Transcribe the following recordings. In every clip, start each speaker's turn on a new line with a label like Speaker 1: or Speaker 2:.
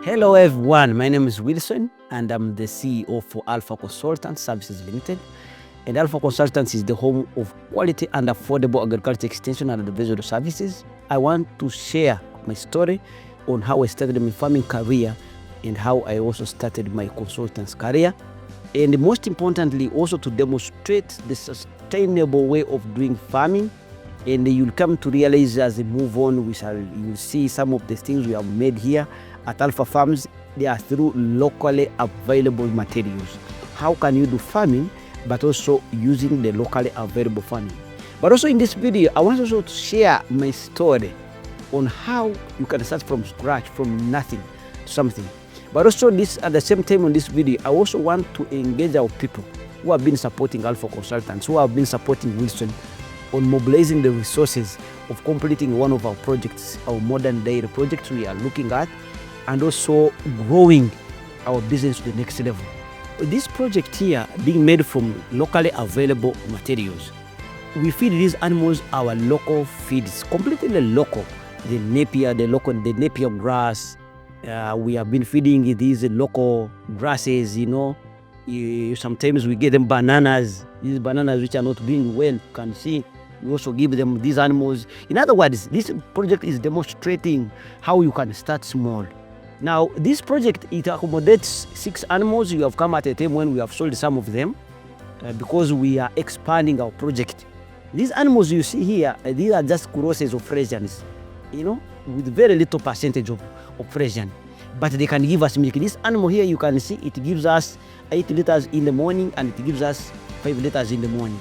Speaker 1: Hello everyone, my name is Wilson and I'm the CEO for Alpha Consultant Services Limited. And Alpha Consultants is the home of quality and affordable agriculture extension and advisory services. I want to share my story on how I started my farming career and how I also started my consultant's career. And most importantly, also to demonstrate the sustainable way of doing farming. And you'll come to realize as we move on, you'll see some of the things we have made here at Alpha Farms. They are through locally available materials. How can you do farming, but also using the locally available farming? But also in this video, I want also to share my story on how you can start from scratch, from nothing to something. But also at the same time on this video, I also want to engage our people who have been supporting Alpha Consultants, who have been supporting Wilson on mobilizing the resources of completing one of our projects, our modern dairy projects we are looking at, and also growing our business to the next level. This project here being made from locally available materials. We feed these animals our local feeds, completely local. The napier grass. We have been feeding these local grasses, sometimes we give them bananas. These bananas which are not being well, you can see. We also give them these animals. In other words, this project is demonstrating how you can start small. Now, this project, it accommodates 6 animals. You have come at a time when we have sold some of them because we are expanding our project. These animals you see here, these are just crosses of Frisians, with very little percentage of Frisian. But they can give us milk. This animal here, you can see, it gives us 8 liters in the morning and it gives us 5 liters in the morning.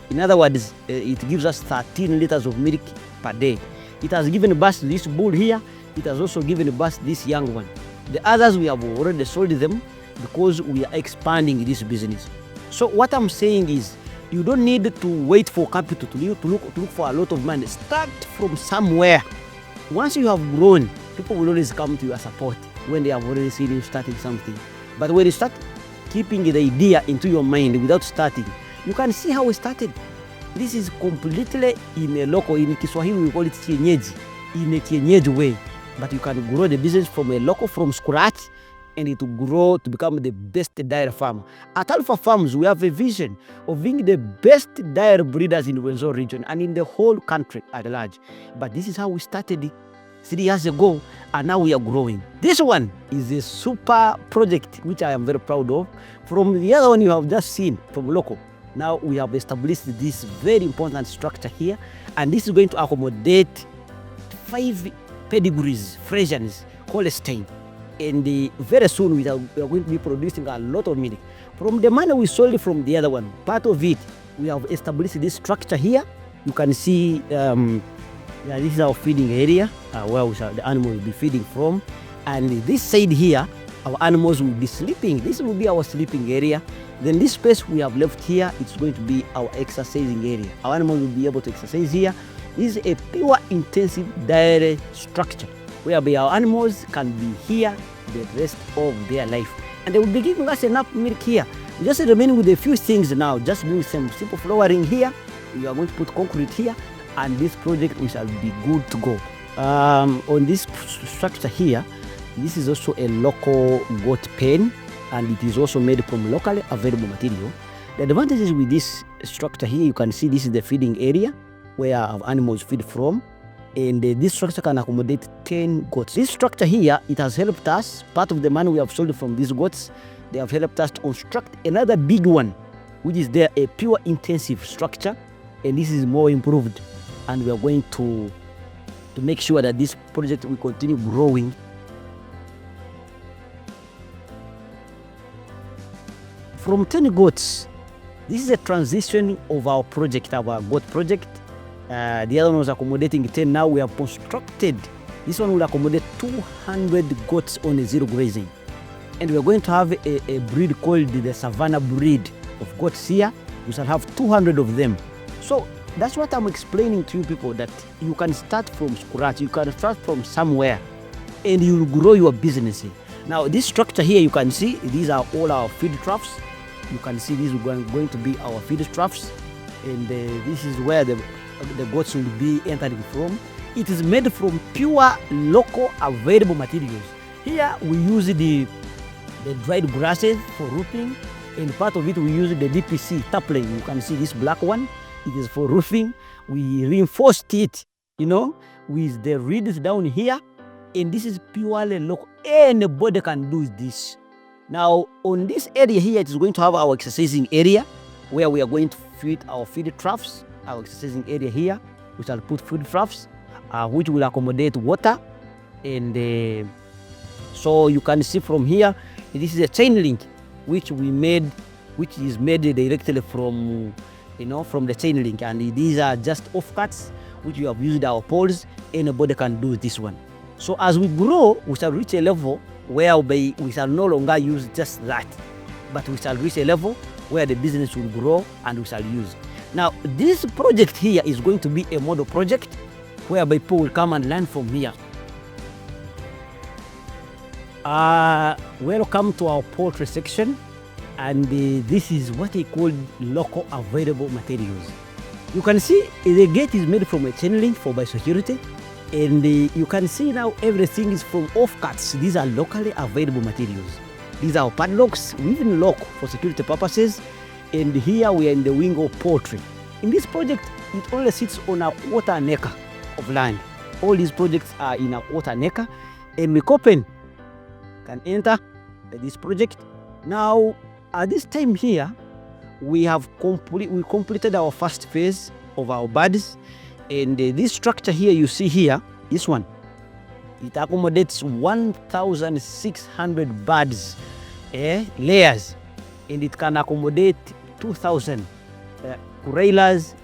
Speaker 1: In other words, it gives us 13 liters of milk per day. It has given birth to this bull here. It has also given birth to this young one. The others, we have already sold them because we are expanding this business. So what I'm saying is, you don't need to wait for capital to look for a lot of money. Start from somewhere. Once you have grown, people will always come to your support when they have already seen you starting something. But when you start keeping the idea into your mind without starting, you can see how we started. This is completely in a local, in Kiswahili we call it kienyeji, in a kienyeji way. But you can grow the business from a local, from scratch, and it will grow to become the best dairy farmer. At Alpha Farms, we have a vision of being the best dairy breeders in the Wenzo region and in the whole country at large. But this is how we started 3 years ago, and now we are growing. This one is a super project which I am very proud of. From the other one you have just seen, from local. Now we have established this very important structure here, and this is going to accommodate 5 pedigrees, Frisians, Holstein. And very soon we are going to be producing a lot of milk. From the money we sold from the other one, part of it, we have established this structure here. You can see this is our feeding area, where the animals will be feeding from. And this side here, our animals will be sleeping. This will be our sleeping area. Then this space we have left here, it's going to be our exercising area. Our animals will be able to exercise here. This is a pure intensive dairy structure whereby our animals can be here the rest of their life. And they will be giving us enough milk here. We just remain with a few things now, just doing some simple flooring here. We are going to put concrete here, and this project we shall be good to go. On this structure here, this is also a local goat pen, and it is also made from locally available material. The advantages with this structure here, you can see this is the feeding area where our animals feed from, and this structure can accommodate 10 goats. This structure here, it has helped us, part of the money we have sold from these goats, they have helped us to construct another big one, which is there, a pure intensive structure, and this is more improved, and we are going to make sure that this project will continue growing. From 10 goats, this is a transition of our project, our goat project. The other one was accommodating 10. Now we have constructed, this one will accommodate 200 goats on a zero grazing. And we are going to have a breed called the Savannah breed of goats here. We shall have 200 of them. So that's what I'm explaining to you people, that you can start from scratch. You can start from somewhere and you will grow your business. Now this structure here, you can see, these are all our feed troughs. You can see these are going to be our feed troughs, and this is where the goats will be entering from. It is made from pure local available materials. Here we use the dried grasses for roofing, and part of it we use the DPC tarpaulin. You can see this black one, it is for roofing. We reinforced it, with the reeds down here, and this is purely local. Anybody can do this. Now on this area here, it is going to have our exercising area where we are going to feed our feed troughs. Our exercising area here, we shall put food troughs, which will accommodate water. And so you can see from here, this is a chain link which we made, which is made directly from the chain link, and these are just offcuts which we have used our poles. Anybody can do this one. So as we grow, we shall reach a level whereby we shall no longer use just that, but we shall reach a level where the business will grow and we shall use. Now this project here is going to be a model project whereby people will come and learn from here. Welcome to our poultry section, and this is what I call local available materials. You can see the gate is made from a chain link for biosecurity, and you can see now everything is from offcuts. These are locally available materials. These are our padlocks. We even lock for security purposes, and here we are in the wing of poultry. In this project, it only sits on a quarter an acre of land. All these projects are in a quarter an acre, and Mikopen can enter this project. Now at this time here, we completed our first phase of our birds, and this structure here you see here, this one, it accommodates 1,600 birds layers, and it can accommodate 2,000 broilers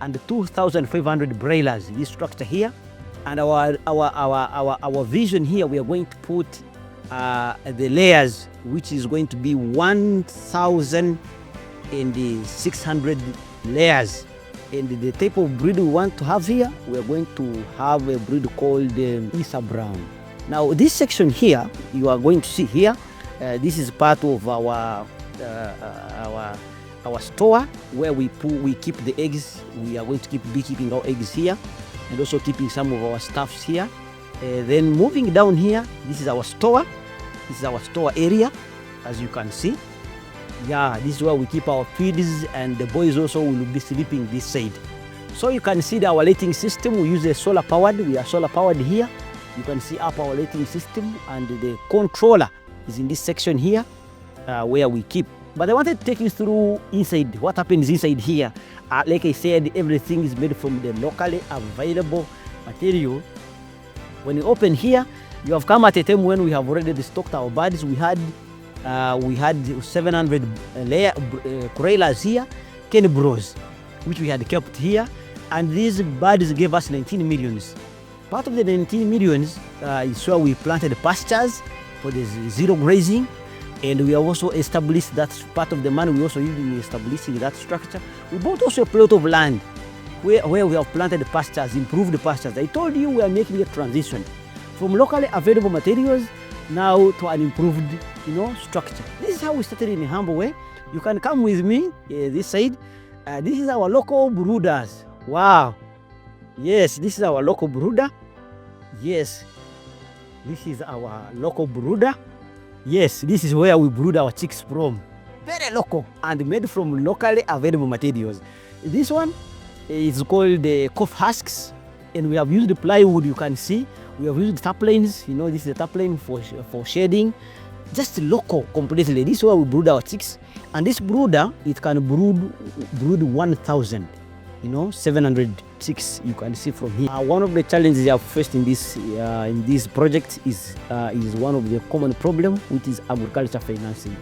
Speaker 1: and 2,500 broilers. This structure here, and our vision here, we are going to put the layers, which is going to be 1,600 layers. And the type of breed we want to have here, we are going to have a breed called Isa Brown. Now this section here, you are going to see here, this is part of our store where we keep the eggs. We are going to be keeping our eggs here, and also keeping some of our stuffs here. Then moving down here, this is our store. This is our store area, as you can see. Yeah, this is where we keep our feeds, and the boys also will be sleeping this side. So you can see our lighting system. We use a solar powered. We are solar powered here. You can see our lighting system, and the controller is in this section here where we keep. But I wanted to take you through inside, what happens inside here. Like I said, everything is made from the locally available material. When you open here, you have come at a time when we have already stocked our birds. We had 700 broilers here, Kenny Bros, which we had kept here, and these birds gave us 19 millions. Part of the 19 millions is where we planted pastures for the zero grazing, and we have also established that part of the money we also used in establishing that structure. We bought also a plot of land where we have planted pastures, improved the pastures. I told you we are making a transition from locally available materials now to an improved, structure. This is how we started in a humble way. You can come with me this side. This is our local brooders. Wow. Yes, this is our local brooder. Yes, this is our local brooder. Yes, this is where we brood our chicks from. Very local and made from locally available materials. This one is called the cough husks, and we have used the plywood. You can see we have used tarpaulins. This is a tarpaulin for shading. Just local completely. This is where we brood our chicks, and this brooder, it can brood 1,000, 700 chicks. You can see from here. One of the challenges I have faced in this project is one of the common problem, which is agriculture financing.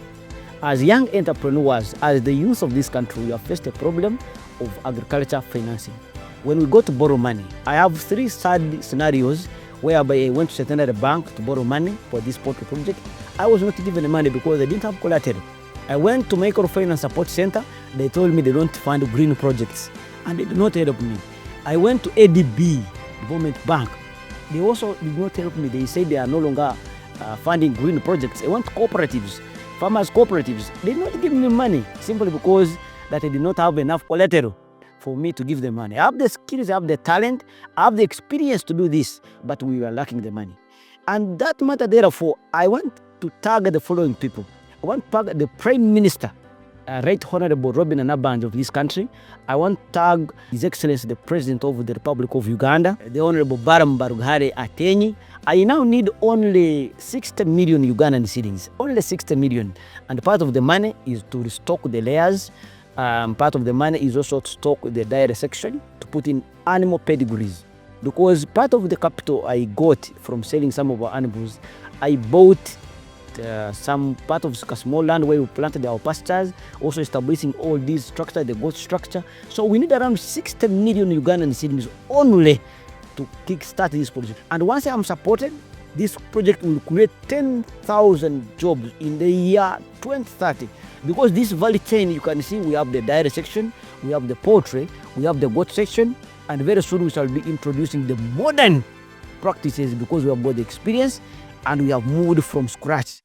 Speaker 1: As young entrepreneurs, as the youth of this country, we have faced a problem of agriculture financing. When we go to borrow money, I have 3 sad scenarios whereby I went to Centenary Bank to borrow money for this poultry project. I was not given the money because I didn't have collateral. I went to Microfinance Support Center. They told me they don't fund green projects, and they did not help me. I went to ADB, Development Bank. They also did not help me. They said they are no longer funding green projects. I went to cooperatives, farmers cooperatives. They did not give me money simply because that I did not have enough collateral for me to give them money. I have the skills, I have the talent, I have the experience to do this, but we were lacking the money. And that matter, therefore, I want to target the following people. I want to target the Prime Minister, Right Honorable Robin Anabanjo of this country. I want to tag His Excellency the President of the Republic of Uganda, the Honorable Baram Barughare Atenyi. I now need only 60 million Ugandan cedis, only 60 million. And part of the money is to restock the layers. Part of the money is also to stock the dairy section, to put in animal pedigrees. Because part of the capital I got from selling some of our animals, I bought some part of a small land where we planted our pastures, also establishing all these structure, the goat structure. So we need around 60 million Ugandan cedis only to kickstart this project. And once I'm supported, this project will create 10,000 jobs in the year 2030. Because this value chain, you can see, we have the dairy section, we have the poultry, we have the goat section, and very soon we shall be introducing the modern practices because we have got the experience and we have moved from scratch.